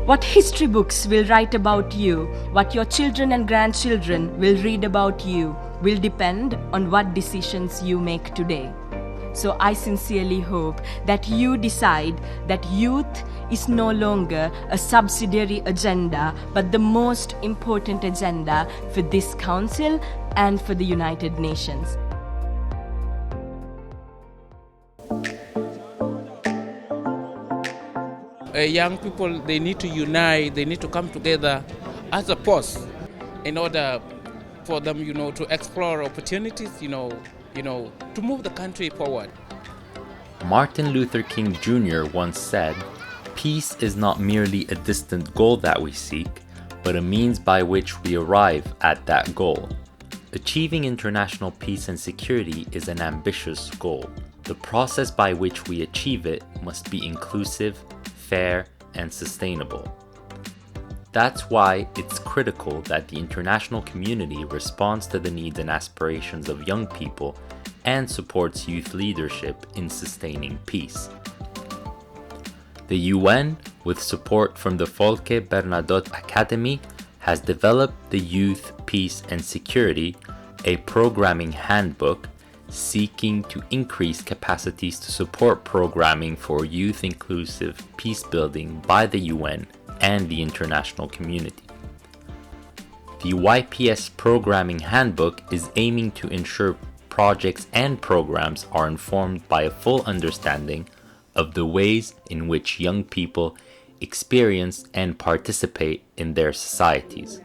What history books will write about you, what your children and grandchildren will read about you, will depend on what decisions you make today. So I sincerely hope that you decide that youth is no longer a subsidiary agenda, but the most important agenda for this Council and for the United Nations. Young people, they need to unite, they need to come together as a force in order for them, to explore opportunities, to move the country forward. Martin Luther King Jr. once said, "Peace is not merely a distant goal that we seek, but a means by which we arrive at that goal." Achieving international peace and security is an ambitious goal. The process by which we achieve it must be inclusive, fair, and sustainable. That's why it's critical that the international community responds to the needs and aspirations of young people and supports youth leadership in sustaining peace. The UN, with support from the Folke Bernadotte Academy, has developed the Youth, Peace and Security, a programming handbook seeking to increase capacities to support programming for youth-inclusive peace building by the UN and the international community. The YPS Programming Handbook is aiming to ensure projects and programs are informed by a full understanding of the ways in which young people experience and participate in their societies.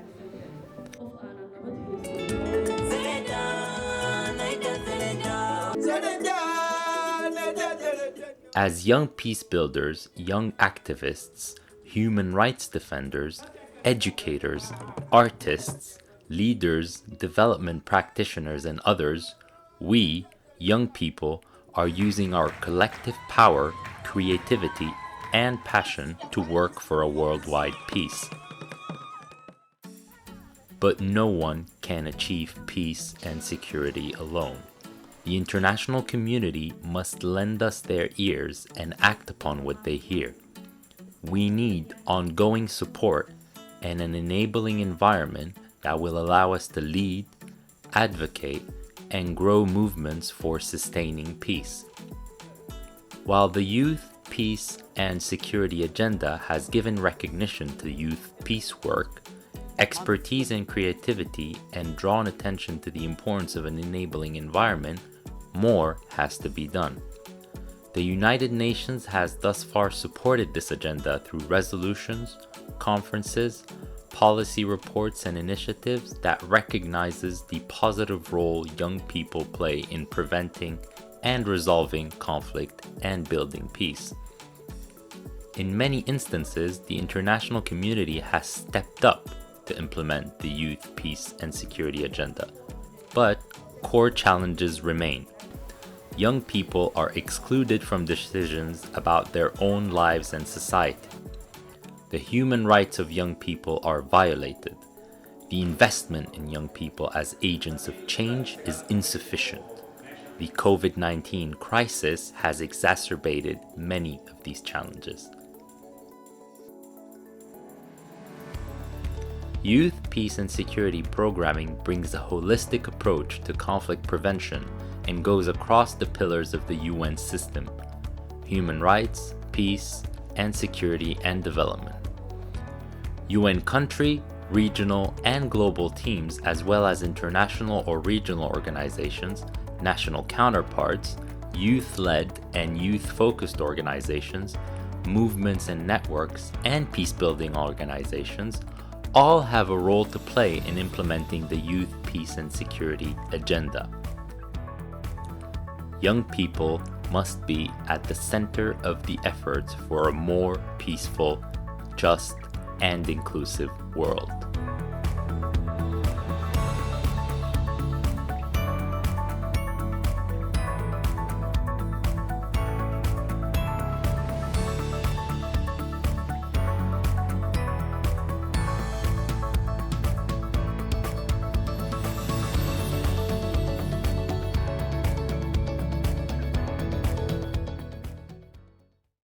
As young peace builders, young activists, human rights defenders, educators, artists, leaders, development practitioners, and others, we, young people, are using our collective power, creativity, and passion to work for a worldwide peace. But no one can achieve peace and security alone. The international community must lend us their ears and act upon what they hear. We need ongoing support and an enabling environment that will allow us to lead, advocate, and grow movements for sustaining peace. While the Youth, Peace, and Security agenda has given recognition to youth peace work, expertise and creativity, and drawn attention to the importance of an enabling environment, more has to be done. The United Nations has thus far supported this agenda through resolutions, conferences, policy reports, and initiatives that recognizes the positive role young people play in preventing and resolving conflict and building peace. In many instances, the international community has stepped up to implement the Youth, Peace, and Security agenda, but core challenges remain. Young people are excluded from decisions about their own lives and society. The human rights of young people are violated. The investment in young people as agents of change is insufficient. The COVID-19 crisis has exacerbated many of these challenges. Youth, Peace and Security programming brings a holistic approach to conflict prevention and goes across the pillars of the UN system: human rights, peace, and security and development. UN country, regional, and global teams, as well as international or regional organizations, national counterparts, youth-led and youth-focused organizations, movements and networks, and peace-building organizations all have a role to play in implementing the Youth, Peace and Security agenda. Young people must be at the center of the efforts for a more peaceful, just, and inclusive world.